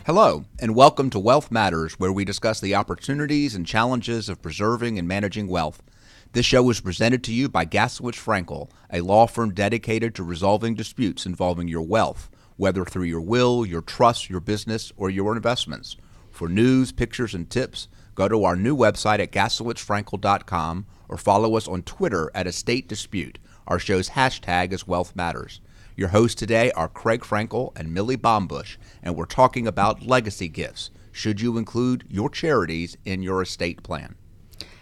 Hello, and welcome to Wealth Matters, where we discuss the opportunities and challenges of preserving and managing wealth. This show is presented to you by Gaslowitz Frankel, a law firm dedicated to resolving disputes involving your wealth, whether through your will, your trust, your business, or your investments. For news, pictures, and tips, go to our new website at gaslowitzfrankel.com or follow us on Twitter at Estate Dispute. Our show's hashtag is Wealth Matters. Your hosts today are Craig Frankel and Millie Baumbusch, and we're talking about legacy gifts. Should you include your charities in your estate plan?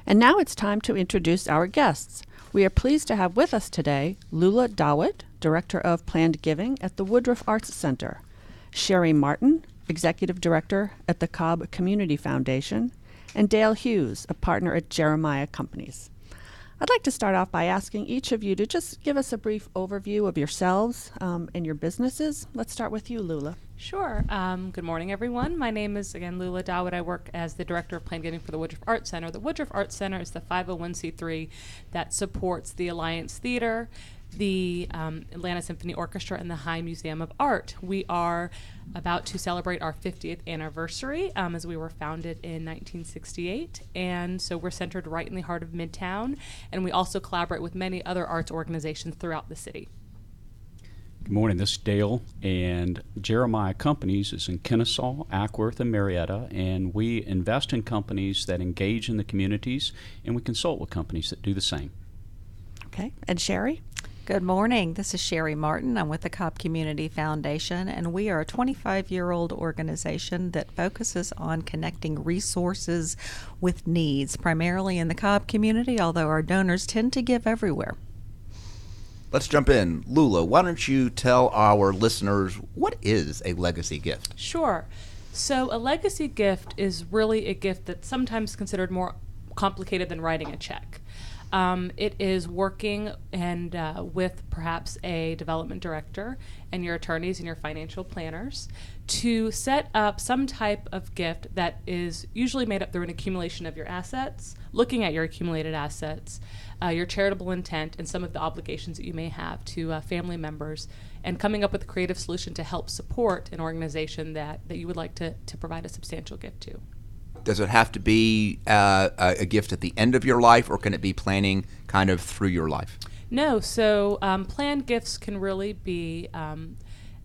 And now it's time to introduce our guests. We are pleased to have with us today Lula Dawit, Director of Planned Giving at the Woodruff Arts Center, Shari Martin, Executive Director at the Cobb Community Foundation, and Dale Hughes, a partner at Jeremiah Companies. I'd like to start off by asking each of you to just give us a brief overview of yourselves and your businesses. Let's start with you, Lula. Sure. Good morning, everyone. My name is, again, Lula Dawit. I work as the Director of Planned Giving for the Woodruff Arts Center. The Woodruff Arts Center is the 501c3 that supports the Alliance Theater, the Atlanta Symphony Orchestra, and the High Museum of Art. We are about to celebrate our 50th anniversary as we were founded in 1968, and so we're centered right in the heart of Midtown, and we also collaborate with many other arts organizations throughout the city. Good morning, this is Dale, and Jeremiah Companies is in Kennesaw, Ackworth, and Marietta, and we invest in companies that engage in the communities, and we consult with companies that do the same. Okay, and Shari? Good morning. This is Shari Martin. I'm with the Cobb Community Foundation, and we are a 25-year-old organization that focuses on connecting resources with needs, primarily in the Cobb community, although our donors tend to give everywhere. Let's jump in. Lula, why don't you tell our listeners what is a legacy gift? Sure. So a legacy gift is really a gift that's sometimes considered more complicated than writing a check. It is working and with perhaps a development director and your attorneys and your financial planners to set up some type of gift that is usually made up through an accumulation of your assets, looking at your accumulated assets, your charitable intent, and some of the obligations that you may have to family members, and coming up with a creative solution to help support an organization that you would like to provide a substantial gift to. Does it have to be a gift at the end of your life, or can it be planning kind of through your life? No, so planned gifts can really be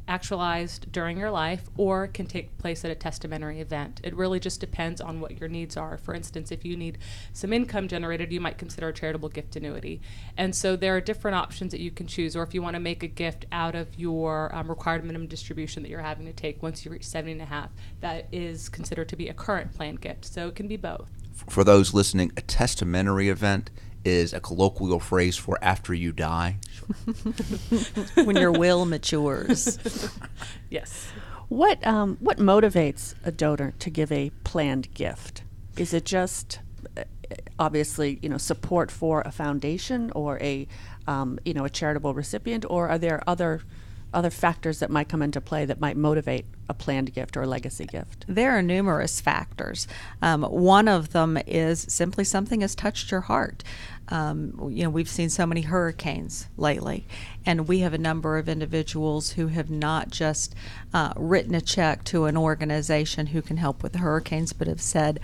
actualized during your life or can take place at a testamentary event. It really just depends on what your needs are. For instance, if you need some income generated, you might consider a charitable gift annuity. And so there are different options that you can choose, or if you want to make a gift out of your required minimum distribution that you're having to take once you reach 70.5, that is considered to be a current planned gift. So it can be both. For those listening, a testamentary event is a colloquial phrase for after you die. When your will matures. Yes. What motivates a donor to give a planned gift? Is it just obviously support for a foundation or a charitable recipient, or are there other factors that might come into play that might motivate a planned gift or a legacy gift? There are numerous factors. One of them is simply something has touched your heart. We've seen so many hurricanes lately, and we have a number of individuals who have not just written a check to an organization who can help with the hurricanes, but have said,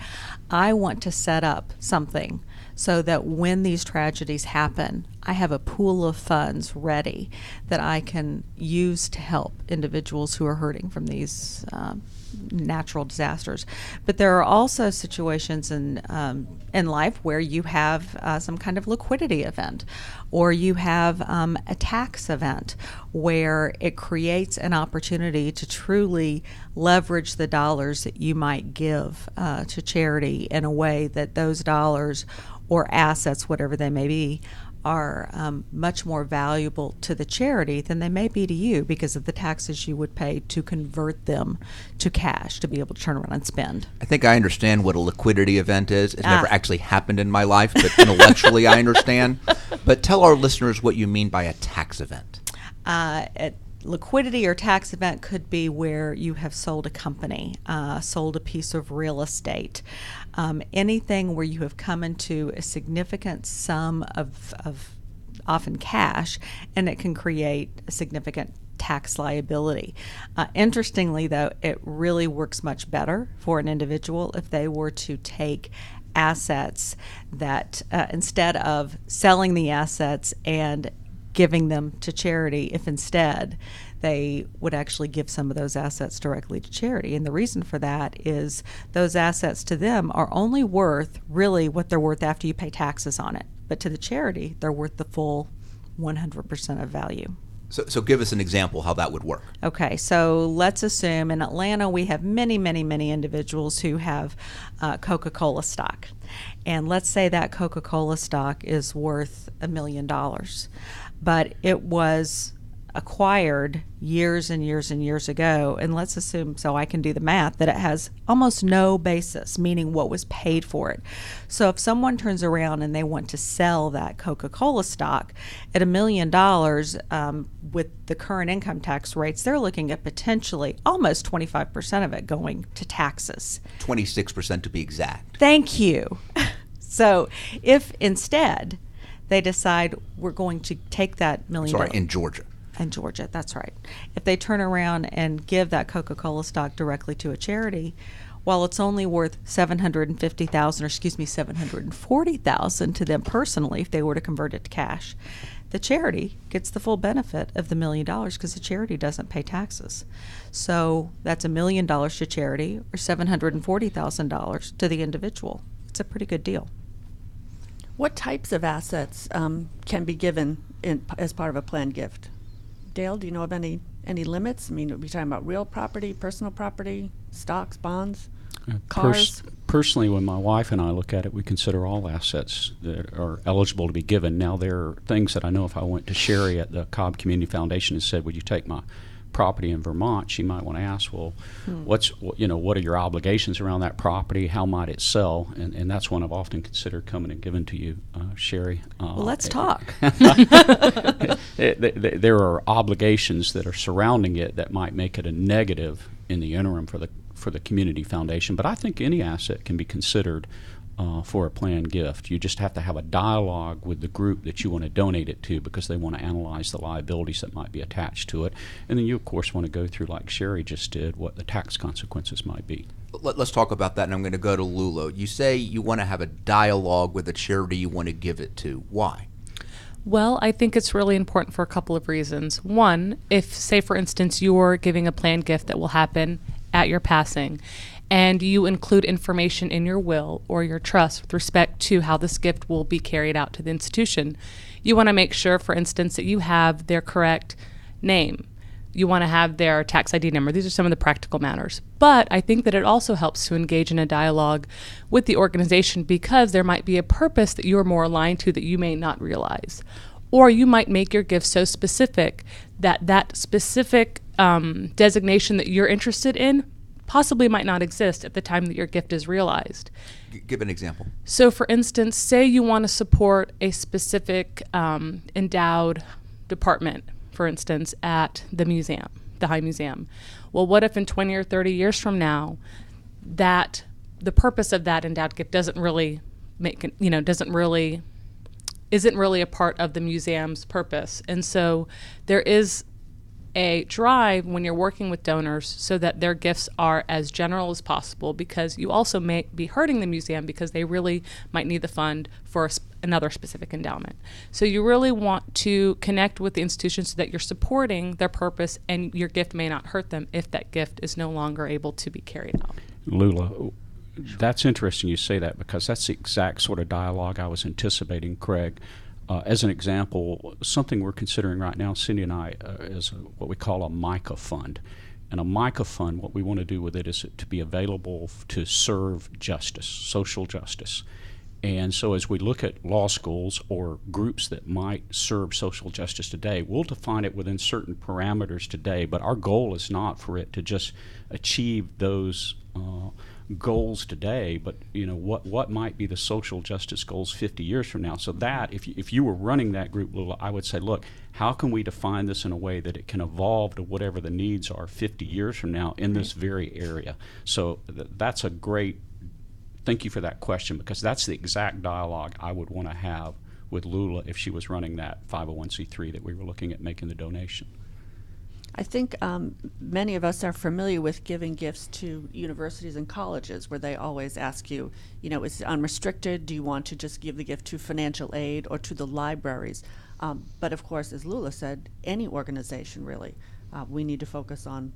I want to set up something so that when these tragedies happen, I have a pool of funds ready that I can use to help individuals who are hurting from these natural disasters. But there are also situations in life where you have some kind of liquidity event, or you have a tax event where it creates an opportunity to truly leverage the dollars that you might give to charity in a way that those dollars or assets, whatever they may be, are much more valuable to the charity than they may be to you because of the taxes you would pay to convert them to cash to be able to turn around and spend. I think I understand what a liquidity event is. It's never actually happened in my life, but intellectually I understand. But tell our listeners what you mean by a tax event. Liquidity or tax event could be where you have sold a company, sold a piece of real estate, anything where you have come into a significant sum of often cash, and it can create a significant tax liability. Interestingly, though, it really works much better for an individual if they were to take assets that instead of selling the assets and giving them to charity, if instead they would actually give some of those assets directly to charity. And the reason for that is those assets to them are only worth really what they're worth after you pay taxes on it. But to the charity, they're worth the full 100% of value. So give us an example how that would work. Okay, so let's assume in Atlanta we have many, many, many individuals who have Coca-Cola stock. And let's say that Coca-Cola stock is worth $1 million, but it was acquired years and years and years ago, and let's assume, so I can do the math, that it has almost no basis, meaning what was paid for it. So if someone turns around and they want to sell that Coca-Cola stock at $1 million with the current income tax rates, they're looking at potentially almost 25% of it going to taxes. 26% to be exact. Thank you. So if instead they decide we're going to take that $1 million. Sorry, in Georgia. In Georgia, that's right. If they turn around and give that Coca-Cola stock directly to a charity, while it's only worth $740,000 to them personally if they were to convert it to cash, the charity gets the full benefit of the $1 million because the charity doesn't pay taxes. So that's $1 million to charity or $740,000 to the individual. It's a pretty good deal. What types of assets can be given as part of a planned gift? Dale, do you know of any limits? I mean, are we talking about real property, personal property, stocks, bonds, cars? Personally, when my wife and I look at it, we consider all assets that are eligible to be given. Now, there are things that I know if I went to Shari at the Cobb Community Foundation and said, would you take my property in Vermont, she might want to ask, well, what are your obligations around that property? How might it sell? And that's one I've often considered coming and giving to you, Shari. Well, let's talk. There are obligations that are surrounding it that might make it a negative in the interim for the community foundation. But I think any asset can be considered for a planned gift. You just have to have a dialogue with the group that you want to donate it to because they want to analyze the liabilities that might be attached to it. And then you, of course, want to go through, like Shari just did, what the tax consequences might be. Let's talk about that, and I'm going to go to Lula. You say you want to have a dialogue with the charity you want to give it to. Why? Well, I think it's really important for a couple of reasons. One, if, say, for instance, you're giving a planned gift that will happen at your passing, and you include information in your will or your trust with respect to how this gift will be carried out to the institution, you want to make sure, for instance, that you have their correct name. You want to have their tax ID number. These are some of the practical matters. But I think that it also helps to engage in a dialogue with the organization because there might be a purpose that you're more aligned to that you may not realize. Or you might make your gift so specific that that specific designation that you're interested in possibly might not exist at the time that your gift is realized. Give an example. So, for instance, say you want to support a specific endowed department, for instance, at the museum, the High Museum. Well, what if in 20 or 30 years from now that the purpose of that endowed gift isn't really a part of the museum's purpose? And so there is a drive when you're working with donors so that their gifts are as general as possible, because you also may be hurting the museum because they really might need the fund for another specific endowment. So you really want to connect with the institution so that you're supporting their purpose and your gift may not hurt them if that gift is no longer able to be carried out. Lula, that's interesting you say that because that's the exact sort of dialogue I was anticipating, Craig. As an example, something we're considering right now, Cindy and I, is what we call a MICA fund. And a MICA fund, what we want to do with it is to be available to serve justice, social justice. And so as we look at law schools or groups that might serve social justice today, we'll define it within certain parameters today, but our goal is not for it to just achieve those goals today, but what might be the social justice goals 50 years from now. So that if you were running that group, Lula, I would say, look, how can we define this in a way that it can evolve to whatever the needs are 50 years from now in this very area? So that's a great, thank you for that question, because that's the exact dialogue I would want to have with Lula if she was running that 501c3 that we were looking at making the donation. I think many of us are familiar with giving gifts to universities and colleges, where they always ask you, is it unrestricted? Do you want to just give the gift to financial aid or to the libraries? But of course, as Lula said, any organization really, we need to focus on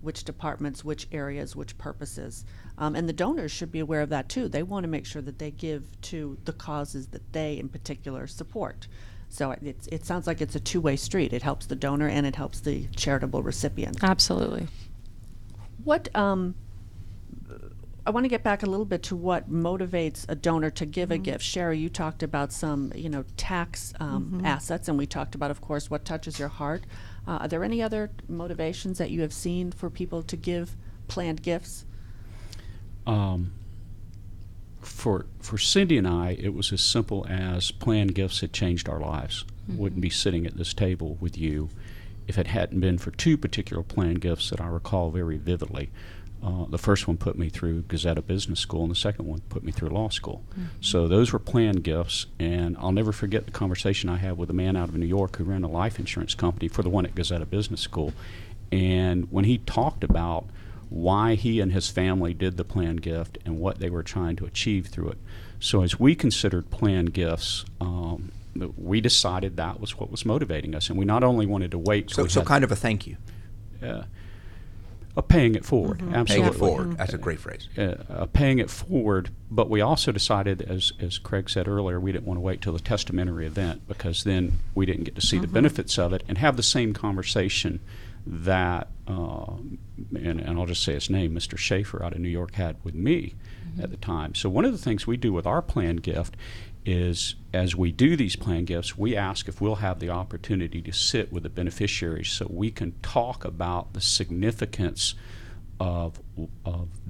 which departments, which areas, which purposes. And the donors should be aware of that too. They want to make sure that they give to the causes that they in particular support. So it sounds like it's a two-way street. It helps the donor and it helps the charitable recipient. Absolutely. What I want to get back a little bit to what motivates a donor to give a gift. Shari, you talked about some, tax assets, and we talked about, of course, what touches your heart. Are there any other motivations that you have seen for people to give planned gifts? For Cindy and I, it was as simple as planned gifts had changed our lives. Wouldn't be sitting at this table with you if it hadn't been for two particular planned gifts that I recall very vividly. The first one put me through Gazetta Business School, and the second one put me through law school. So those were planned gifts, and I'll never forget the conversation I had with a man out of New York who ran a life insurance company for the one at Gazetta Business School. And when he talked about why he and his family did the planned gift and what they were trying to achieve through it. So as we considered planned gifts, we decided that was what was motivating us, and we not only wanted to wait. So kind of a thank you. Paying it forward, absolutely. Paying it forward, that's a great phrase. Paying it forward, but we also decided, as Craig said earlier, we didn't want to wait till the testamentary event, because then we didn't get to see the benefits of it and have the same conversation that, and I'll just say his name, Mr. Schaefer out of New York had with me at the time. So one of the things we do with our planned gift is, as we do these planned gifts, we ask if we'll have the opportunity to sit with the beneficiaries so we can talk about the significance of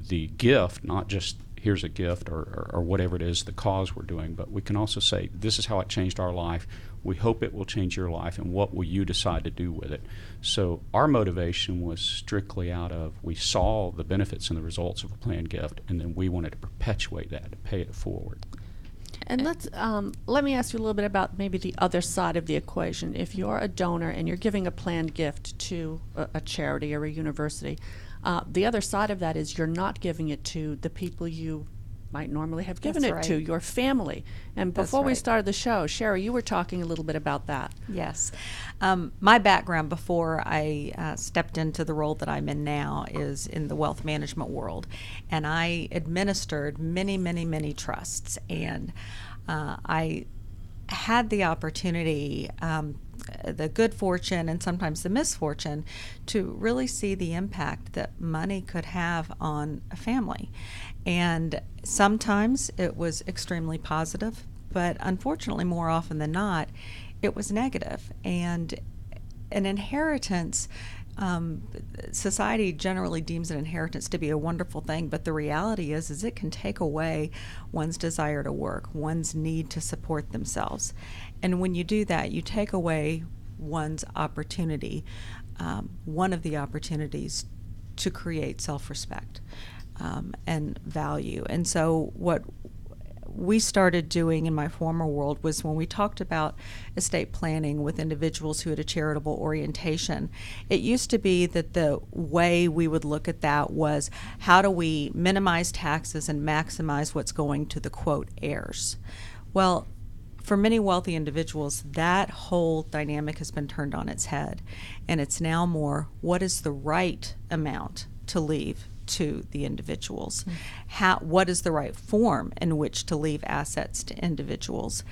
the gift, not just here's a gift or whatever it is, the cause we're doing, but we can also say, this is how it changed our life. We hope it will change your life, and what will you decide to do with it? So our motivation was strictly out of, we saw the benefits and the results of a planned gift, and then we wanted to perpetuate that, to pay it forward. And let me ask you a little bit about maybe the other side of the equation. If you're a donor and you're giving a planned gift to a charity or a university, the other side of that is you're not giving it to the people you might normally have given it to, your family. And before we started the show, Shari, you were talking a little bit about that. Yes. My background before I stepped into the role that I'm in now is in the wealth management world. And I administered many, many, many trusts. And I had the opportunity, the good fortune and sometimes the misfortune, to really see the impact that money could have on a family. And sometimes it was extremely positive, but unfortunately more often than not, it was negative. And an inheritance, society generally deems an inheritance to be a wonderful thing, but the reality is it can take away one's desire to work, one's need to support themselves. And when you do that, you take away one's opportunity, one of the opportunities to create self-respect and value. And so what we started doing in my former world was, when we talked about estate planning with individuals who had a charitable orientation, it used to be that the way we would look at that was, how do we minimize taxes and maximize what's going to the, quote, heirs? Well, for many wealthy individuals, that whole dynamic has been turned on its head, and it's now more, what is the right amount to leave to the individuals? What is the right form in which to leave assets to individuals?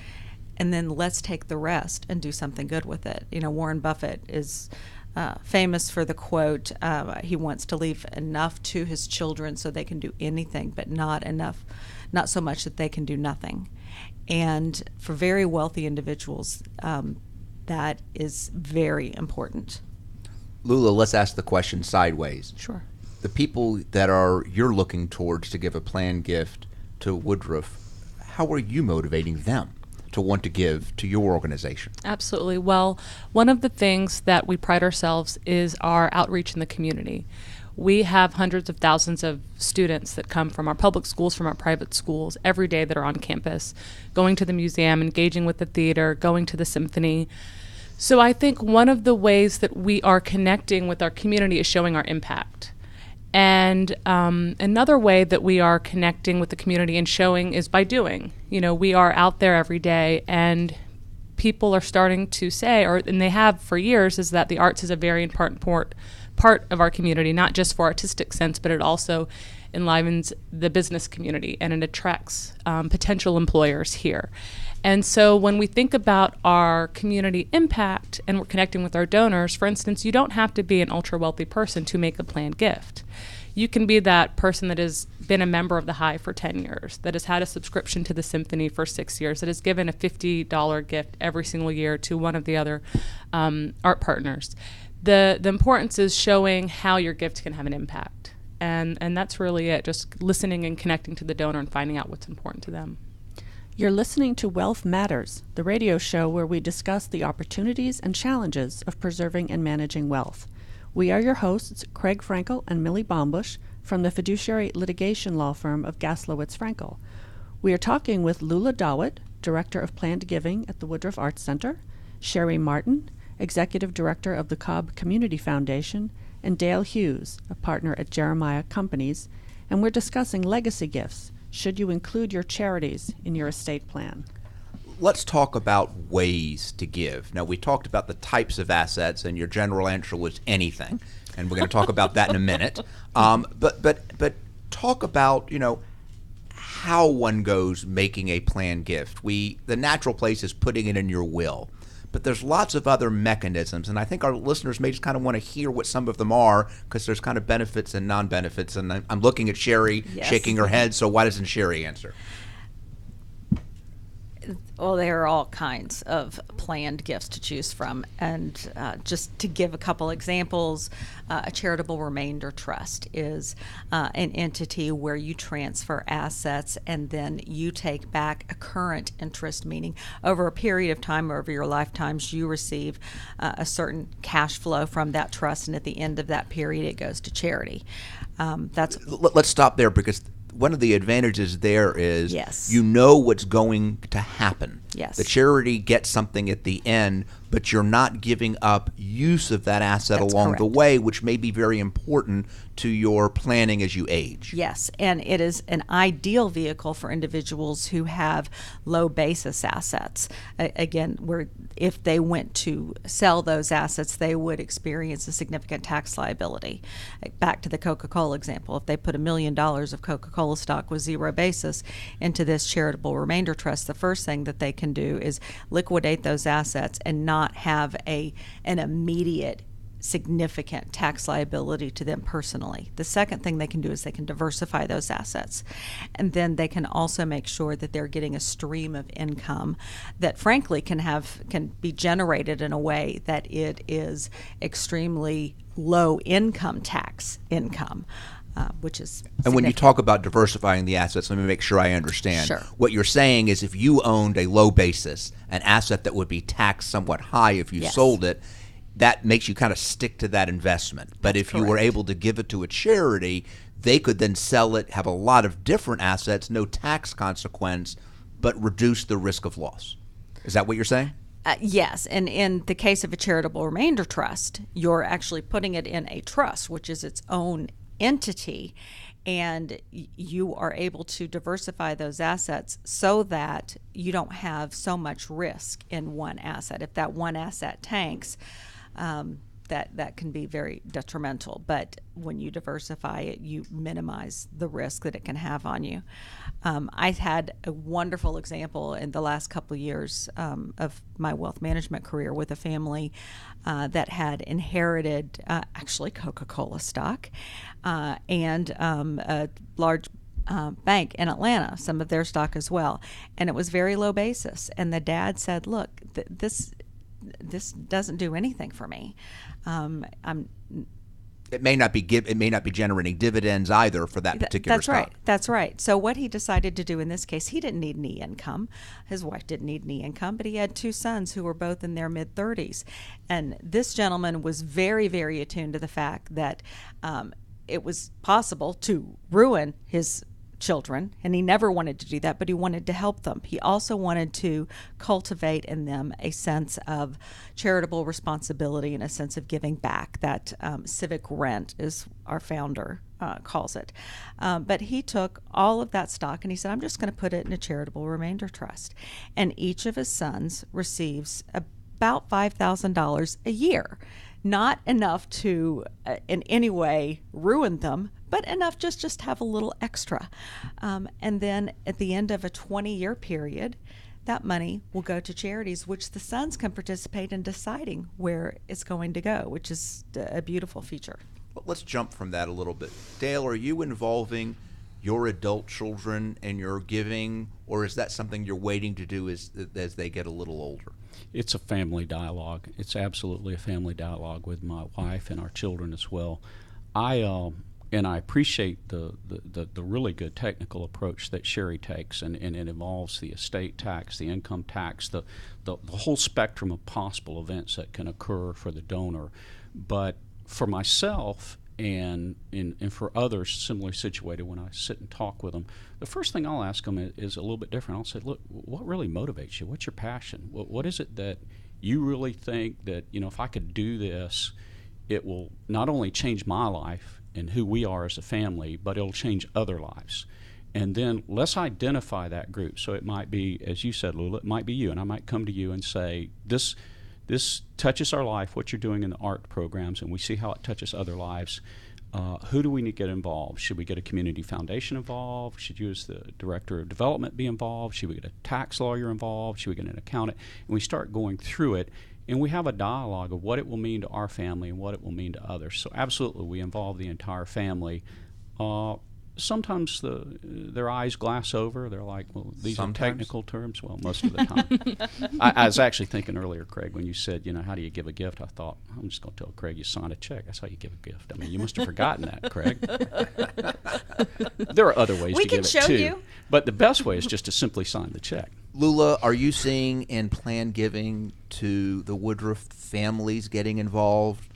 And then let's take the rest and do something good with it. Warren Buffett is famous for the quote, he wants to leave enough to his children so they can do anything, but not so much that they can do nothing. And for very wealthy individuals, that is very important. Lula, let's ask the question sideways. Sure. The people that you're looking towards to give a planned gift to Woodruff, how are you motivating them to want to give to your organization? Absolutely. Well, one of the things that we pride ourselves is our outreach in the community. We have hundreds of thousands of students that come from our public schools, from our private schools, every day that are on campus, going to the museum, engaging with the theater, going to the symphony. So I think one of the ways that we are connecting with our community is showing our impact. And another way that we are connecting with the community and showing is by doing. We are out there every day, and people are starting to say, and they have for years, is that the arts is a very important part of our community, not just for artistic sense, but it also enlivens the business community, and it attracts potential employers here. And so when we think about our community impact and we're connecting with our donors, for instance, you don't have to be an ultra-wealthy person to make a planned gift. You can be that person that has been a member of the Hive for 10 years, that has had a subscription to the Symphony for 6 years, that has given a $50 gift every single year to one of the other art partners. The importance is showing how your gift can have an impact. And that's really it, just listening and connecting to the donor and finding out what's important to them. You're listening to Wealth Matters, the radio show where we discuss the opportunities and challenges of preserving and managing wealth. We are your hosts, Craig Frankel and Millie Baumbusch, from the fiduciary litigation law firm of Gaslowitz Frankel. We are talking with Lula Dawit, Director of Planned Giving at the Woodruff Arts Center, Shari Martin, Executive Director of the Cobb Community Foundation, and Dale Hughes, a partner at Jeremiah Companies, and we're discussing legacy gifts. Should you include your charities in your estate plan? Let's talk about ways to give. Now, we talked about the types of assets, and your general answer was anything, and we're going to talk about that in a minute. But talk about how one goes making a planned gift. The natural place is putting it in your will, but there's lots of other mechanisms, and I think our listeners may just kind of want to hear what some of them are, because there's kind of benefits and non-benefits. And I'm looking at Shari, Yes. shaking her head, so why doesn't Shari answer? Well, there are all kinds of planned gifts to choose from. And just to give a couple examples, a charitable remainder trust is an entity where you transfer assets and then you take back a current interest, meaning over a period of time, over your lifetimes, you receive a certain cash flow from that trust, and at the end of that period, it goes to charity. Let's stop there, because one of the advantages there is Yes. you know what's going to happen. Yes. The charity gets something at the end, but you're not giving up use of that asset That's along the correct. way, which may be very important to your planning as you age. Yes, and it is an ideal vehicle for individuals who have low basis assets. Again, where if they went to sell those assets, they would experience a significant tax liability. Back to the Coca-Cola example, if they put $1 million of Coca-Cola stock with zero basis into this charitable remainder trust, the first thing that they can do is liquidate those assets and not have an immediate significant tax liability to them personally. The second thing they can do is they can diversify those assets, and then they can also make sure that they're getting a stream of income that frankly can be generated in a way that it is extremely low income tax income. Which is And when you significant. talk about diversifying the assets, let me make sure I understand. Sure. What you're saying is if you owned a low basis, an asset that would be taxed somewhat high if you Yes. sold it, that makes you kind of stick to that investment. But if you were correct. able to give it to a charity, they could then sell it, have a lot of different assets, no tax consequence, but reduce the risk of loss. Is that what you're saying? Yes, and in the case of a charitable remainder trust, you're actually putting it in a trust, which is its own entity, and you are able to diversify those assets so that you don't have so much risk in one asset. If that one asset tanks, that can be very detrimental. But when you diversify it, you minimize the risk that it can have on you. I've had a wonderful example in the last couple of years of my wealth management career with a family that had inherited actually Coca-Cola stock and a large bank in Atlanta, some of their stock as well. And it was very low basis. And the dad said, look, this doesn't do anything for me. It may not be generating dividends either for that particular That's stock. right. That's right. So what he decided to do in this case, he didn't need any income. His wife didn't need any income, but he had two sons who were both in their mid-30s. And this gentleman was very, very attuned to the fact that it was possible to ruin his children, and he never wanted to do that, but he wanted to help them. He also wanted to cultivate in them a sense of charitable responsibility and a sense of giving back. That civic rent is our founder calls it. But he took all of that stock and he said, I'm just going to put it in a charitable remainder trust. And each of his sons receives about $5,000 a year. Not enough to in any way ruin them, but enough just to have a little extra. And then at the end of a 20-year period, that money will go to charities, which the sons can participate in deciding where it's going to go, which is a beautiful feature. Well, let's jump from that a little bit. Dale, are you involving your adult children in your giving, or is that something you're waiting to do as they get a little older? It's a family dialogue. It's absolutely a family dialogue with my wife and our children as well. I appreciate the really good technical approach that Shari takes, and it involves the estate tax, the income tax, the whole spectrum of possible events that can occur for the donor. But for myself and for others similarly situated, when I sit and talk with them, the first thing I'll ask them is a little bit different. I'll say, look, what really motivates you? What's your passion? What is it that you really think that, if I could do this, it will not only change my life and who we are as a family, but it'll change other lives. And then let's identify that group. So it might be, as you said, Lula, it might be you, and I might come to you and say, this touches our life, what you're doing in the art programs, and we see how it touches other lives. Who do we need to get involved? Should we get a community foundation involved? Should you as the director of development be involved? Should we get a tax lawyer involved? Should we get an accountant? And we start going through it, and we have a dialogue of what it will mean to our family and what it will mean to others. So absolutely, we involve the entire family. Sometimes their eyes glass over. They're like, well, these are technical terms. Well, most of the time. I was actually thinking earlier, Craig, when you said, how do you give a gift? I thought, I'm just going to tell Craig you sign a check. That's how you give a gift. I mean, you must have forgotten that, Craig. There are other ways to give it, too. We can show you. But the best way is just to simply sign the check. Lula, are you seeing in planned giving to the Woodruff families getting involved?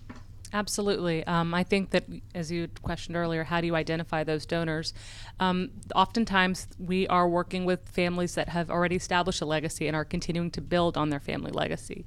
Absolutely. I think that, as you questioned earlier, how do you identify those donors? Oftentimes, we are working with families that have already established a legacy and are continuing to build on their family legacy.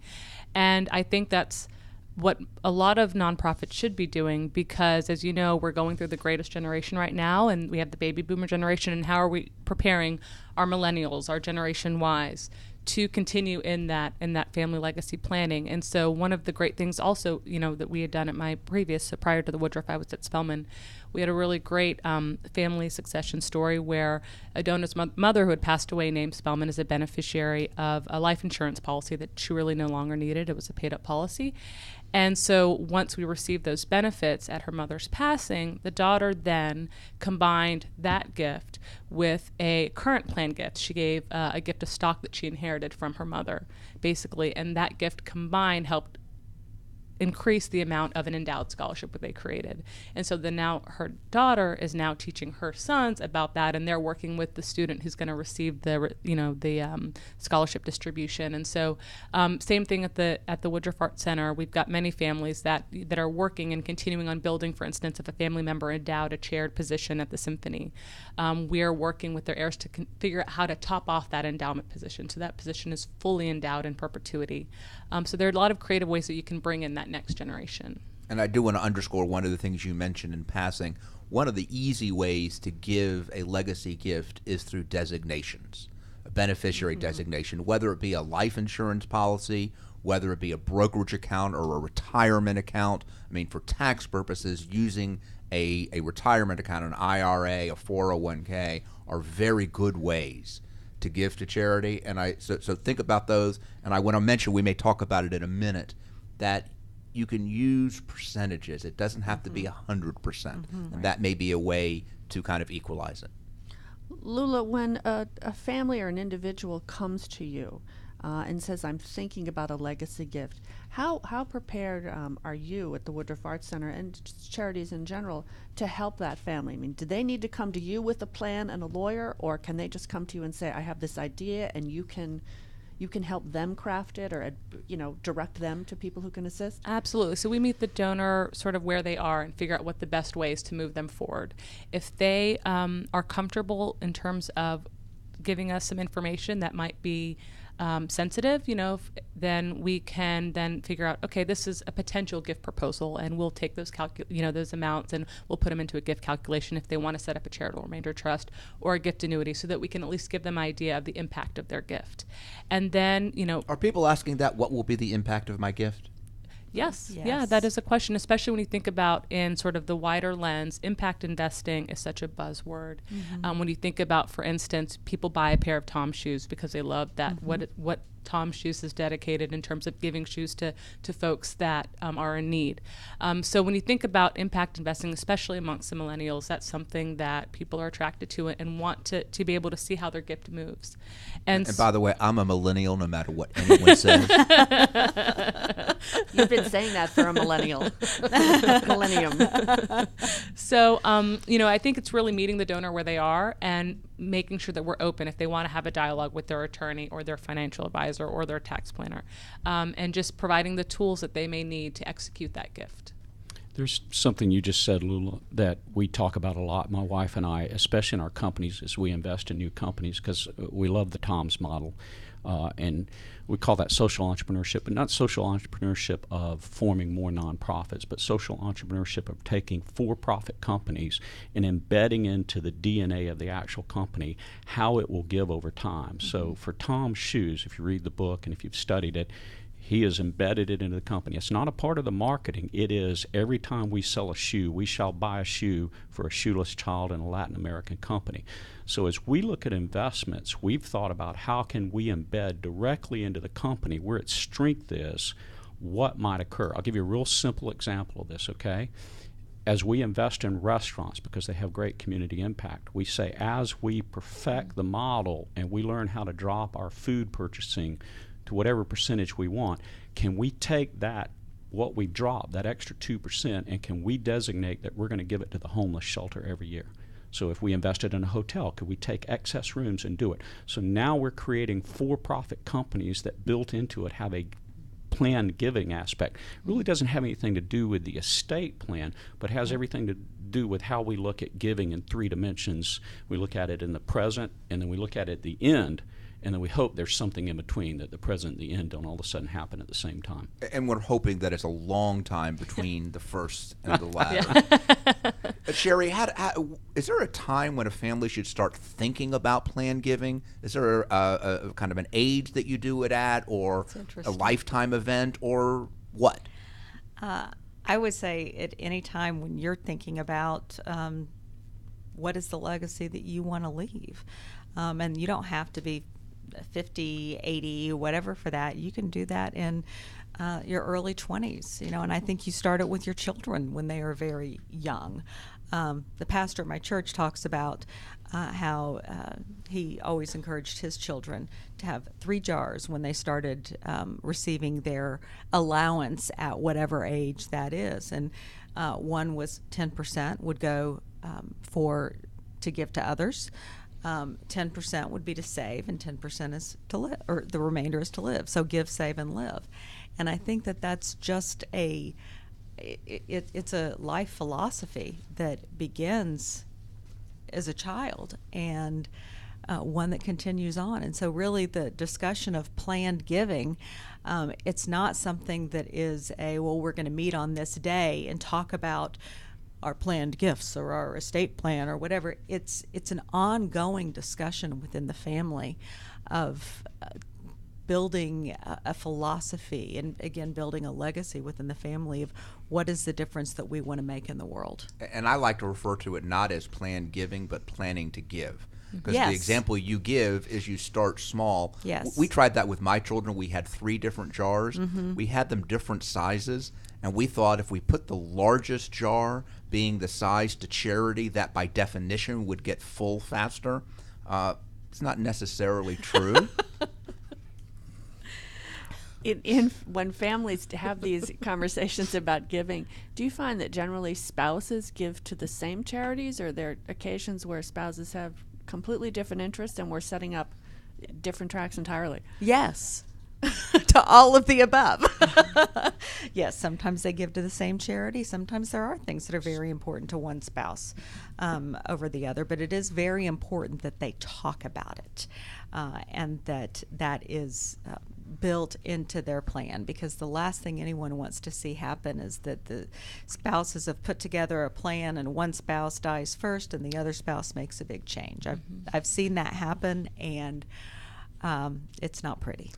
And I think that's what a lot of nonprofits should be doing because, as you know, we're going through the greatest generation right now, and we have the baby boomer generation, and how are we preparing our millennials, our Generation Ys, to continue in that family legacy planning. And so one of the great things also, that we had done at my previous, so prior to the Woodruff, I was at Spelman, we had a really great family succession story where a donor's mother who had passed away named Spelman as a beneficiary of a life insurance policy that she really no longer needed. It was a paid-up policy. And so once we received those benefits at her mother's passing, the daughter then combined that gift with a current plan gift. She gave a gift of stock that she inherited from her mother, basically, and that gift combined helped increase the amount of an endowed scholarship that they created. And so then now her daughter is now teaching her sons about that, and they're working with the student who's going to receive the scholarship distribution. And so same thing at the Woodruff Art Center. We've got many families that are working and continuing on building. For instance, if a family member endowed a chaired position at the symphony, we are working with their heirs to figure out how to top off that endowment position so that position is fully endowed in perpetuity. So there are a lot of creative ways that you can bring in that next generation. And I do want to underscore one of the things you mentioned in passing. One of the easy ways to give a legacy gift is through designations, a beneficiary designation, whether it be a life insurance policy, whether it be a brokerage account or a retirement account. I mean, for tax purposes, using a retirement account, an IRA, a 401k, are very good ways to give to charity. And so think about those. And I want to mention, we may talk about it in a minute, that you can use percentages. It doesn't have to be 100%. And that may be a way to kind of equalize it. Lula, when a family or an individual comes to you and says, I'm thinking about a legacy gift, how prepared are you at the Woodruff Art Center and charities in general to help that family? I mean, do they need to come to you with a plan and a lawyer, or can they just come to you and say, I have this idea, and you can you can help them craft it or, direct them to people who can assist? Absolutely. So we meet the donor sort of where they are and figure out what the best ways to move them forward. If they are comfortable in terms of giving us some information that might be sensitive, then we can then figure out, okay, this is a potential gift proposal, and we'll take those those amounts and we'll put them into a gift calculation if they want to set up a charitable remainder trust or a gift annuity, so that we can at least give them an idea of the impact of their gift. And then, Are people asking that? What will be the impact of my gift? Yes. Yes. Yeah, that is a question, especially when you think about in sort of the wider lens. Impact investing is such a buzzword. When you think about, for instance, people buy a pair of Tom shoes because they love that what Tom Shoes is dedicated in terms of giving shoes to folks that are in need. So when you think about impact investing, especially amongst the millennials, that's something that people are attracted to and want to be able to see how their gift moves. And by the way, I'm a millennial no matter what anyone says. You've been saying that for a millennium. So, I think it's really meeting the donor where they are and making sure that we're open if they want to have a dialogue with their attorney or their financial advisor or their tax planner, and just providing the tools that they may need to execute that gift. There's something you just said, Lula, that we talk about a lot, my wife and I, especially in our companies as we invest in new companies, because we love the TOMS model. And we call that social entrepreneurship, but not social entrepreneurship of forming more nonprofits, but social entrepreneurship of taking for-profit companies and embedding into the DNA of the actual company how it will give over time. So for Tom's Shoes, if you read the book and if you've studied it, he has embedded it into the company. It's not a part of the marketing. It is every time we sell a shoe, we shall buy a shoe for a shoeless child in a Latin American company. So as we look at investments, we've thought about how can we embed directly into the company where its strength is, what might occur. I'll give you a real simple example of this, okay? As we invest in restaurants because they have great community impact, we say as we perfect the model and we learn how to drop our food purchasing to whatever percentage we want, can we take that, what we drop, that extra 2%, and can we designate that we're going to give it to the homeless shelter every year? So if we invested in a hotel, could we take excess rooms and do it? So now we're creating for-profit companies that built into it have a planned giving aspect. It really doesn't have anything to do with the estate plan, but has everything to do with how we look at giving in three dimensions. We look at it in the present, and then we look at it at the end, and then we hope there's something in between, that the present and the end don't all of a sudden happen at the same time. And we're hoping that it's a long time between the first and the latter. Shari, is there a time when a family should start thinking about planned giving? Is there a kind of an age that you do it at, or a lifetime event, or what? I would say at any time when you're thinking about what is the legacy that you want to leave. And you don't have to be 50, 80, whatever for that. You can do that in your early 20s, and I think you start it with your children when they are very young. The pastor at my church talks about how he always encouraged his children to have 3 jars when they started receiving their allowance at whatever age that is. And one was 10% would go to give to others. 10% would be to save, and 10% is to live, or the remainder is to live. So give, save, and live. And I think that that's just it's a life philosophy that begins as a child, and one that continues on. And so really the discussion of planned giving, it's not something that is we're going to meet on this day and talk about our planned gifts or our estate plan or whatever. It's an ongoing discussion within the family of building a philosophy, and again building a legacy within the family of what is the difference that we want to make in the world. And I like to refer to it not as planned giving, but planning to give. Because Yes. the example you give is you start small. Yes. We tried that with my children. We had 3 different jars. We had them different sizes. And we thought if we put the largest jar being the size to charity, that by definition would get full faster. It's not necessarily true. When families have these conversations about giving, do you find that generally spouses give to the same charities, or are there occasions where spouses have completely different interests and we're setting up different tracks entirely. Yes. To all of the above. Yes, sometimes they give to the same charity. Sometimes there are things that are very important to one spouse over the other, but it is very important that they talk about it and that is built into their plan, because the last thing anyone wants to see happen is that the spouses have put together a plan and one spouse dies first and the other spouse makes a big change. I've seen that happen, and it's not pretty.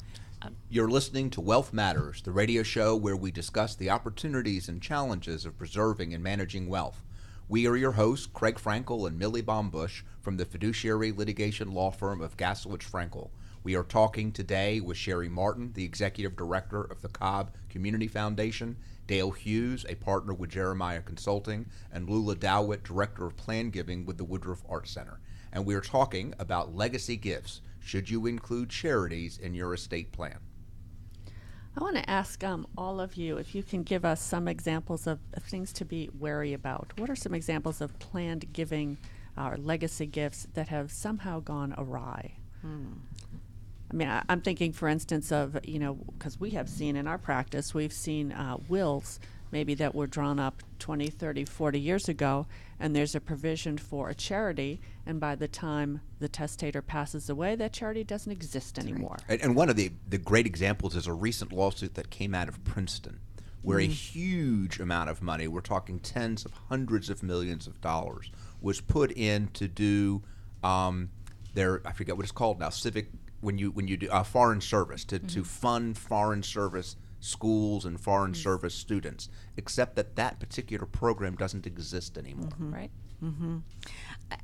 You're listening to Wealth Matters, the radio show where we discuss the opportunities and challenges of preserving and managing wealth. We are your hosts, Craig Frankel and Millie Baumbusch, from the fiduciary litigation law firm of Gaslowitz Frankel. We are talking today with Shari Martin, the executive director of the Cobb Community Foundation, Dale Hughes, a partner with Jeremiah Consulting, and Lula, Dawit, director of plan giving with the Woodruff Arts Center. And we are talking about legacy gifts. Should you include charities in your estate plan? I want to ask all of you if you can give us some examples of things to be wary about. What are some examples of planned giving or legacy gifts that have somehow gone awry? I mean, I'm thinking, for instance, of, because we have seen in our practice, we've seen wills maybe that were drawn up 20, 30, 40 years ago, and there's a provision for a charity, and by the time the testator passes away, that charity doesn't exist anymore. Right. And one of the great examples is a recent lawsuit that came out of Princeton, where a huge amount of money, we're talking tens of hundreds of millions of dollars, was put in to do their, I forget what it's called now, civic, when you do foreign service, to fund foreign service schools and foreign service students, except that particular program doesn't exist anymore. Right?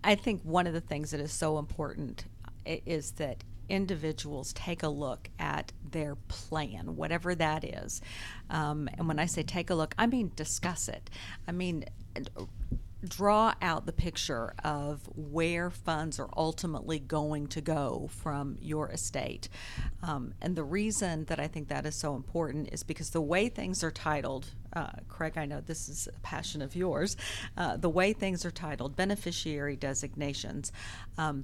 I think one of the things that is so important is that individuals take a look at their plan, whatever that is. And when I say take a look, I mean discuss it. I mean draw out the picture of where funds are ultimately going to go from your estate. And the reason that I think that is so important is because the way things are titled, Craig, I know this is a passion of yours, the way things are titled, beneficiary designations,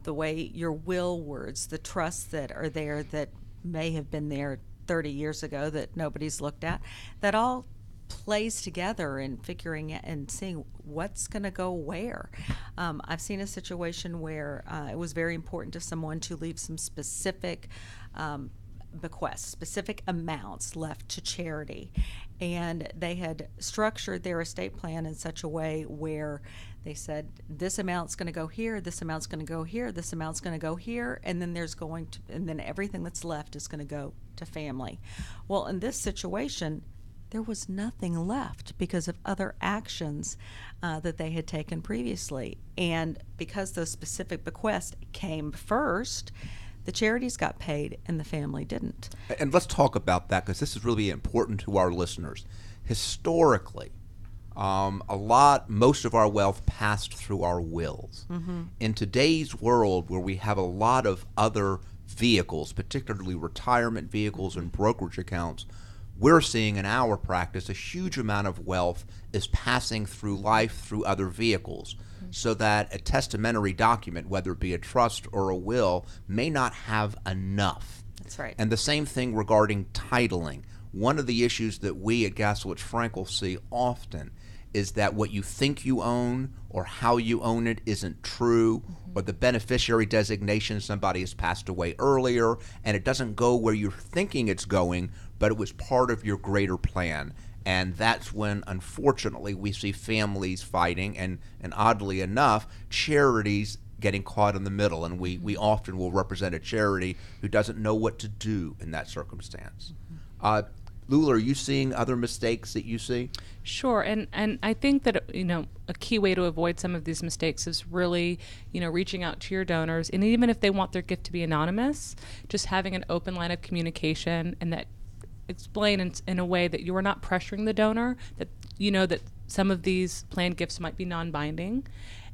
the way your will words, the trusts that are there that may have been there 30 years ago that nobody's looked at, that all plays together in figuring and seeing what's going to go where. I've seen a situation where it was very important to someone to leave some specific bequests, specific amounts left to charity, and they had structured their estate plan in such a way where they said this amount's going to go here, this amount's going to go here, this amount's going to go here, and then and then everything that's left is going to go to family. Well, in this situation, there was nothing left because of other actions that they had taken previously. And because those specific bequests came first, the charities got paid and the family didn't. And let's talk about that, because this is really important to our listeners. Historically, most of our wealth passed through our wills. In today's world, where we have a lot of other vehicles, particularly retirement vehicles and brokerage accounts, we're seeing in our practice a huge amount of wealth is passing through life through other vehicles, so that a testamentary document, whether it be a trust or a will, may not have enough. That's right. And the same thing regarding titling. One of the issues that we at Gaslowitz Frankel see often is that what you think you own or how you own it isn't true, or the beneficiary designation, somebody has passed away earlier, and it doesn't go where you're thinking it's going, but it was part of your greater plan. And that's when, unfortunately, we see families fighting, and oddly enough, charities getting caught in the middle. And we often will represent a charity who doesn't know what to do in that circumstance. Lula, are you seeing other mistakes that you see? Sure, and I think that a key way to avoid some of these mistakes is really reaching out to your donors, and even if they want their gift to be anonymous, just having an open line of communication, and that explain in a way that you are not pressuring the donor, that that some of these planned gifts might be non-binding,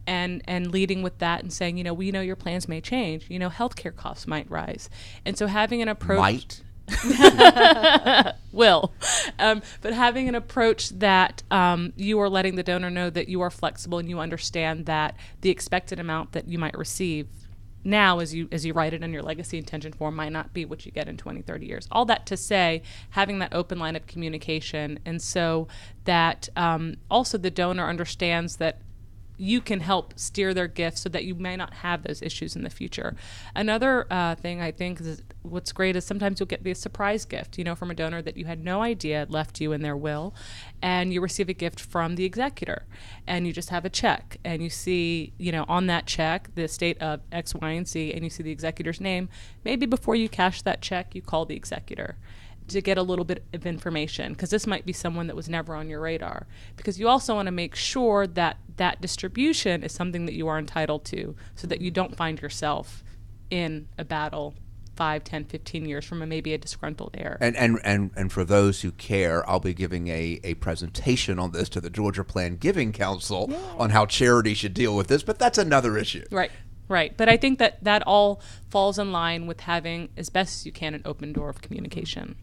and leading with that and saying we know your plans may change, healthcare costs might rise, and so having an approach Might. But having an approach that you are letting the donor know that you are flexible and you understand that the expected amount that you might receive now as you write it in your legacy intention form might not be what you get in 20, 30 years. All that to say, having that open line of communication, and so that also the donor understands that you can help steer their gift so that you may not have those issues in the future. Another thing I think is what's great is sometimes you'll get the surprise gift, from a donor that you had no idea left you in their will, and you receive a gift from the executor, and you just have a check, and you see, on that check the estate of X, Y, and Z, and you see the executor's name. Maybe before you cash that check, you call the executor to get a little bit of information, because this might be someone that was never on your radar, because you also want to make sure that that distribution is something that you are entitled to, so that you don't find yourself in a battle 5, 10, 15 years from maybe a disgruntled heir. And for those who care, I'll be giving a presentation on this to the Georgia Planned Giving Council on how charities should deal with this, but that's another issue. Right. But I think that all falls in line with having, as best as you can, an open door of communication.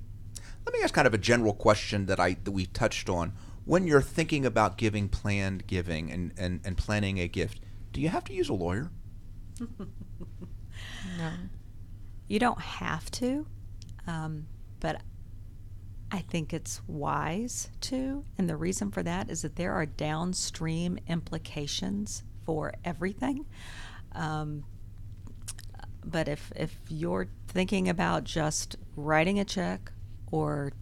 Let me ask kind of a general question that we touched on. When you're thinking about planned giving and planning a gift, do you have to use a lawyer? No. You don't have to, but I think it's wise to. And the reason for that is that there are downstream implications for everything. But if you're thinking about just writing a check, or,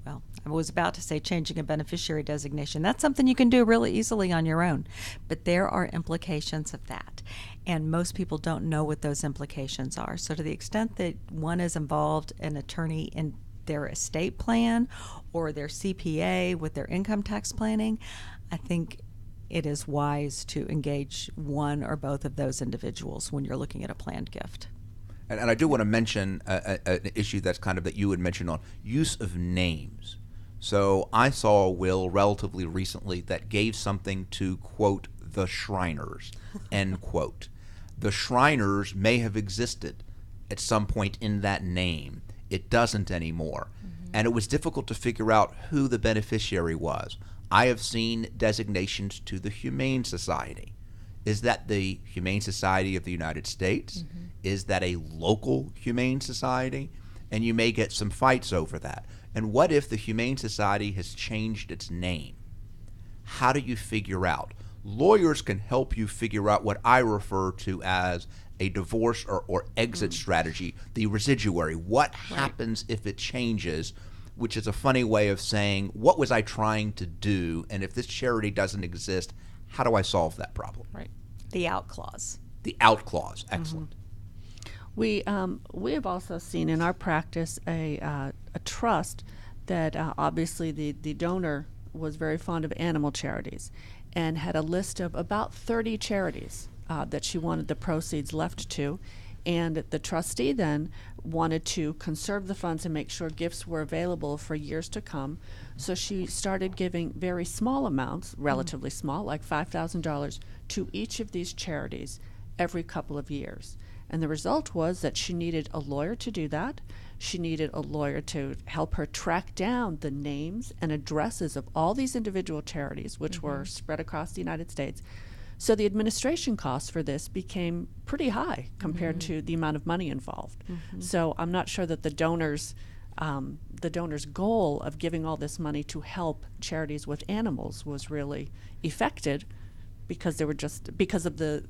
well, I was about to say changing a beneficiary designation. That's something you can do really easily on your own. But there are implications of that. And most people don't know what those implications are. So to the extent that one is involved, an attorney in their estate plan or their CPA with their income tax planning, I think it is wise to engage one or both of those individuals when you're looking at a planned gift. And I do want to mention an issue that's kind of that you had mentioned on use of names. So I saw a will relatively recently that gave something to, quote, the Shriners, end quote. The Shriners may have existed at some point in that name. It doesn't anymore. Mm-hmm. And it was difficult to figure out who the beneficiary was. I have seen designations to the Humane Society. Is that the Humane Society of the United States? Mm-hmm. Is that a local Humane Society? And you may get some fights over that. And what if the Humane Society has changed its name? How do you figure out? Lawyers can help you figure out what I refer to as a divorce or exit strategy, the residuary. What happens if it changes? Which is a funny way of saying, what was I trying to do? And if this charity doesn't exist, how do I solve that problem? Right. The out clause. The out clause. Excellent. Mm-hmm. We have also seen in our practice a trust that obviously the donor was very fond of animal charities and had a list of about 30 charities that she wanted the proceeds left to. And the trustee then wanted to conserve the funds and make sure gifts were available for years to come. So she started giving very small amounts, relatively small, like $5,000, to each of these charities every couple of years. And the result was that she needed a lawyer to do that. She needed a lawyer to help her track down the names and addresses of all these individual charities, which were spread across the United States. So the administration costs for this became pretty high compared to the amount of money involved. So I'm not sure that the donor's goal of giving all this money to help charities with animals was really effected, because the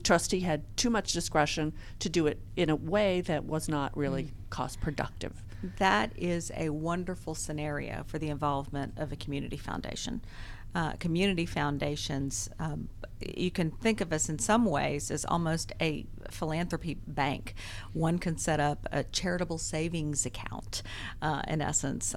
trustee had too much discretion to do it in a way that was not really cost productive. That is a wonderful scenario for the involvement of a community foundation. Community foundations, you can think of us in some ways as almost a philanthropy bank. One can set up a charitable savings account, in essence,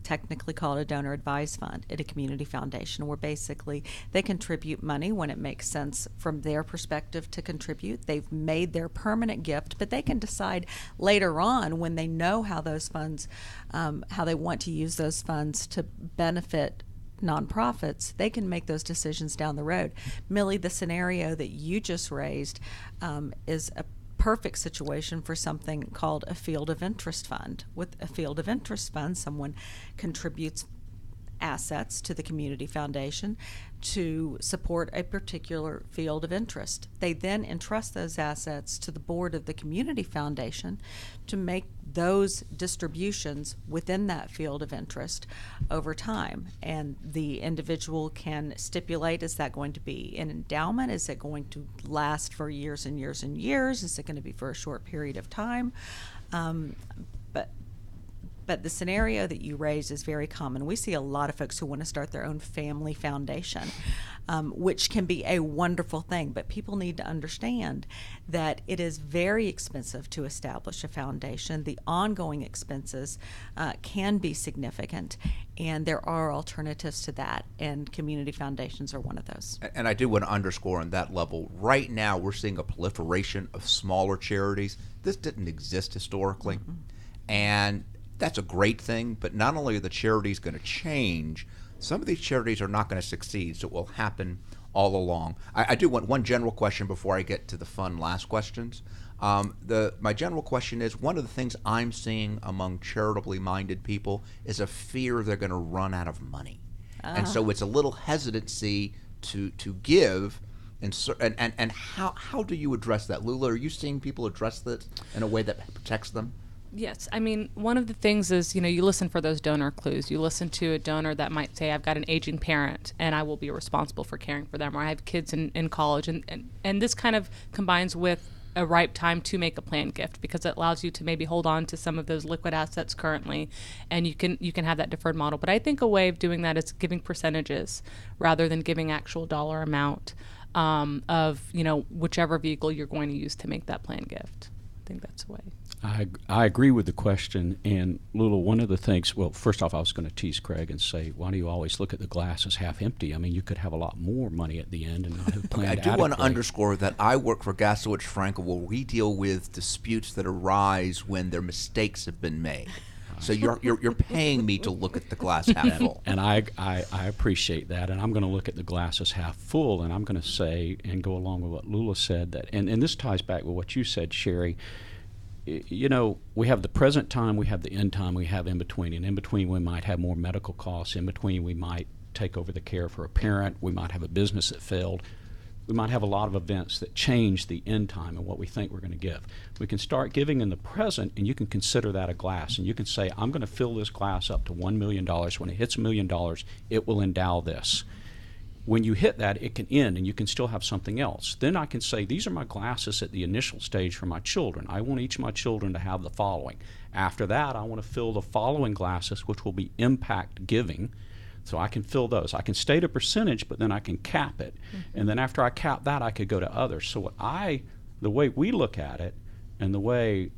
technically called a donor advised fund at a community foundation, where basically they contribute money when it makes sense from their perspective to contribute. They've made their permanent gift, but they can decide later on, when they know how those funds, how they want to use those funds to benefit nonprofits, they can make those decisions down the road. Millie, the scenario that you just raised is a perfect situation for something called a field of interest fund. With a field of interest fund, someone contributes assets to the community foundation to support a particular field of interest. They then entrust those assets to the board of the community foundation to make those distributions within that field of interest over time. And the individual can stipulate, is that going to be an endowment? Is it going to last for years and years and years? Is it going to be for a short period of time? But the scenario that you raise is very common. We see a lot of folks who want to start their own family foundation, which can be a wonderful thing. But people need to understand that it is very expensive to establish a foundation. The ongoing expenses can be significant, and there are alternatives to that, and community foundations are one of those. And I do want to underscore on that level, right now we're seeing a proliferation of smaller charities. This didn't exist historically. And that's a great thing, but not only are the charities going to change, some of these charities are not going to succeed, so it will happen all along. I do want one general question before I get to the fun last questions. My general question is, one of the things I'm seeing among charitably minded people is a fear they're going to run out of money. And so it's a little hesitancy to give. And how do you address that? Lula, are you seeing people address that in a way that protects them? Yes. I mean, one of the things is, you listen for those donor clues. You listen to a donor that might say, I've got an aging parent and I will be responsible for caring for them, or I have kids in college. And this kind of combines with a ripe time to make a planned gift, because it allows you to maybe hold on to some of those liquid assets currently, and you can have that deferred model. But I think a way of doing that is giving percentages rather than giving actual dollar amount of, whichever vehicle you're going to use to make that planned gift. I think that's the way. I agree with the question. And Lula, one of the things, well, first off, I was going to tease Craig and say, why do you always look at the glass as half empty? I mean, you could have a lot more money at the end and not have planned I do want to underscore that I work for Gaslowitz Frankel, where we deal with disputes that arise when their mistakes have been made. So you're paying me to look at the glass half full. And I appreciate that, and I'm going to look at the glass as half full, and I'm going to say and go along with what Lula said, that, and this ties back with what you said, Shari. We have the present time, we have the end time, we have in between. And in between, we might have more medical costs. In between, we might take over the care for a parent. We might have a business that failed. We might have a lot of events that change the end time and what we think we're going to give. We can start giving in the present, and you can consider that a glass. And you can say, I'm going to fill this glass up to $1 million. When it hits $1 million, it will endow this. When you hit that, it can end, and you can still have something else. Then I can say, these are my glasses at the initial stage for my children. I want each of my children to have the following. After that, I want to fill the following glasses, which will be impact giving. So I can fill those. I can state a percentage, but then I can cap it. Mm-hmm. And then after I cap that, I could go to others. So the way we look at it, and the way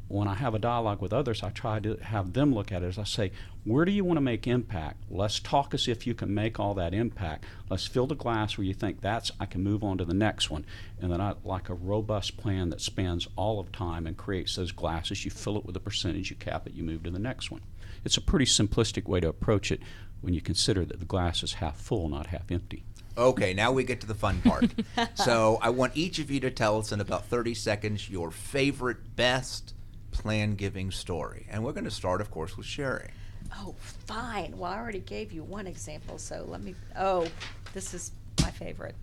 when I have a dialogue with others, I try to have them look at it as I say, where do you want to make impact? Let's talk as if you can make all that impact. Let's fill the glass where you think I can move on to the next one. And then I like a robust plan that spans all of time and creates those glasses. You fill it with a percentage, you cap it, you move to the next one. It's a pretty simplistic way to approach it when you consider that the glass is half full, not half empty. Okay, now we get to the fun part. So I want each of you to tell us in about 30 seconds your favorite, best plan giving story. And we're going to start, of course, with Shari. Oh, fine. Well, I already gave you one example, so this is my favorite.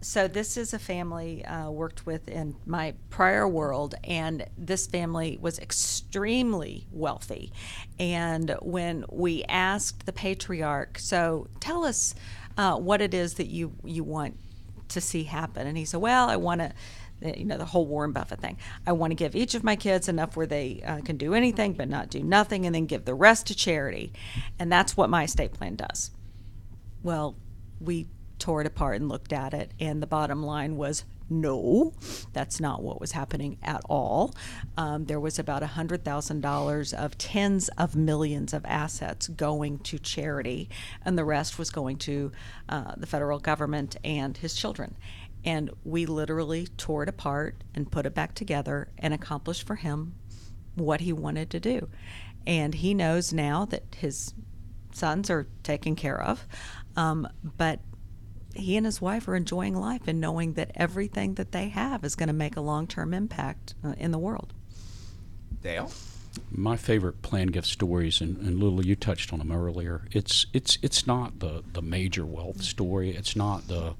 So this is a family worked with in my prior world, and this family was extremely wealthy. And when we asked the patriarch, so tell us what it is that you want to see happen, and he said, well, I want to, the whole Warren Buffett thing. I want to give each of my kids enough where they can do anything but not do nothing, and then give the rest to charity. And that's what my estate plan does. Well, we tore it apart and looked at it, and the bottom line was no, that's not what was happening at all. There was about $100,000 of tens of millions of assets going to charity, and the rest was going to the federal government and his children. And we literally tore it apart and put it back together and accomplished for him what he wanted to do. And he knows now that his sons are taken care of, but he and his wife are enjoying life and knowing that everything that they have is going to make a long-term impact in the world. Dale? My favorite plan gift stories, and Lula, you touched on them earlier. It's not the major wealth story. It's not the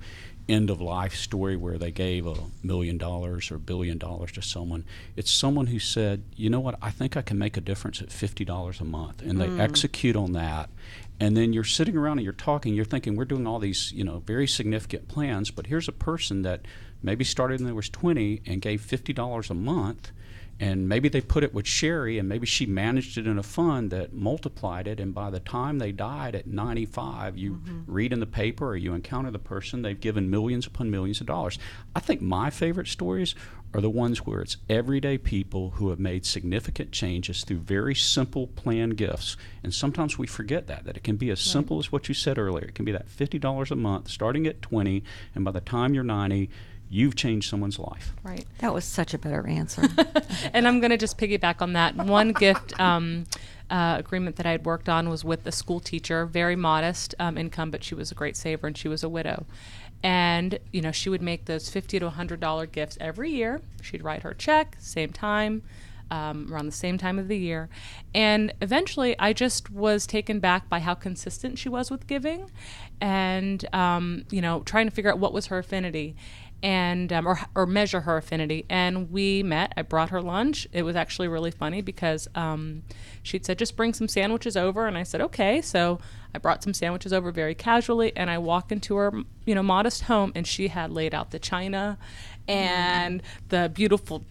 end of life story where they gave $1 million or $1 billion to someone. It's someone who said, you know what, I think I can make a difference at $50 a month, and they execute on that. And then you're sitting around and you're talking, you're thinking, we're doing all these, very significant plans, but here's a person that maybe started when they was 20 and gave $50 a month, and maybe they put it with Shari, and maybe she managed it in a fund that multiplied it, and by the time they died at 95, you read in the paper or you encounter the person, they've given millions upon millions of dollars. I think my favorite stories are the ones where it's everyday people who have made significant changes through very simple planned gifts. And sometimes we forget that it can be as simple as what you said earlier. It can be that $50 a month starting at 20, and by the time you're 90, you've changed someone's life. Right. That was such a better answer. And I'm going to just piggyback on that. One gift agreement that I had worked on was with a school teacher, very modest income, but she was a great saver, and she was a widow. And, she would make those $50 to $100 gifts every year. She'd write her check, same time, around the same time of the year. And eventually I just was taken back by how consistent she was with giving, and, trying to figure out what was her affinity. And or measure her affinity. And we met. I brought her lunch. It was actually really funny because she'd said, just bring some sandwiches over. And I said, okay. So I brought some sandwiches over very casually, and I walk into her modest home, and she had laid out the china and the beautiful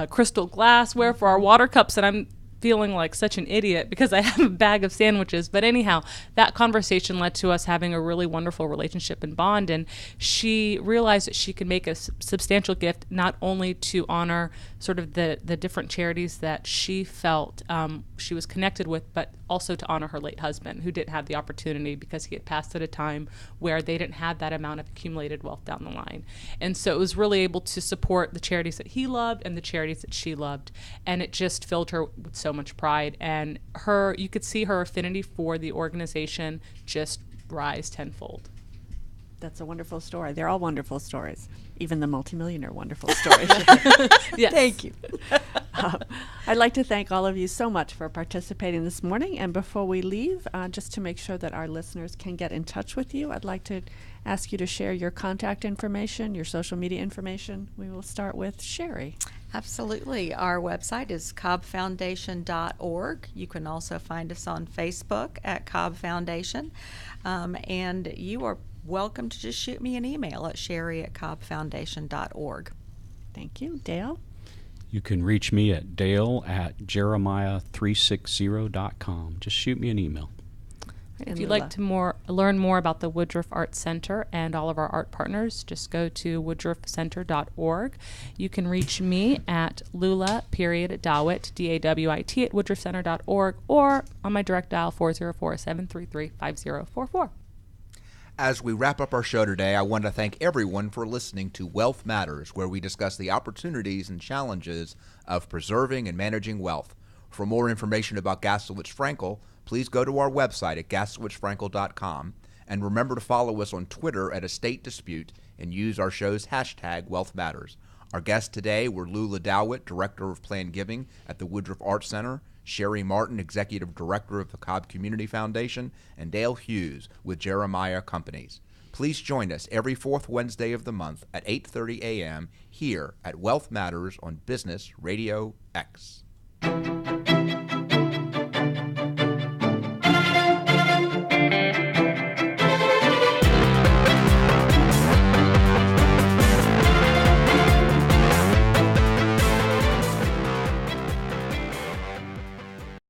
crystal glassware for our water cups. And I'm feeling like such an idiot because I have a bag of sandwiches. But anyhow, that conversation led to us having a really wonderful relationship and bond. And she realized that she could make a substantial gift, not only to honor sort of the different charities that she felt she was connected with, but also to honor her late husband, who didn't have the opportunity because he had passed at a time where they didn't have that amount of accumulated wealth down the line. And so it was really able to support the charities that he loved and the charities that she loved. And it just filled her with so much pride. And you could see her affinity for the organization just rise tenfold. That's a wonderful story. They're all wonderful stories. Even the multimillionaire wonderful stories. Yes. Thank you. I'd like to thank all of you so much for participating this morning. And before we leave, just to make sure that our listeners can get in touch with you, I'd like to ask you to share your contact information, your social media information. We will start with Shari. Absolutely. Our website is cobbfoundation.org. You can also find us on Facebook at Cobb Foundation. And you are welcome to just shoot me an email at shari@cobbfoundation.org. Thank you. Dale? You can reach me at dale@jeremiah360.com. Just shoot me an email. If you'd like to learn more about the Woodruff Arts Center and all of our art partners, just go to woodruffcenter.org. You can reach me at Lula.Dawit, Dawit, at woodruffcenter.org, or on my direct dial 404-733-5044. As we wrap up our show today, I want to thank everyone for listening to Wealth Matters, where we discuss the opportunities and challenges of preserving and managing wealth. For more information about Gaslowitz Frankel, please go to our website at gaslowitzfrankel.com, and remember to follow us on Twitter at Estate Dispute and use our show's hashtag Wealth Matters. Our guests today were Lula Dawit, Director of Planned Giving at the Woodruff Arts Center, Shari Martin, Executive Director of the Cobb Community Foundation, and Dale Hughes with Jeremiah Companies. Please join us every fourth Wednesday of the month at 8:30 a.m. here at Wealth Matters on Business Radio X.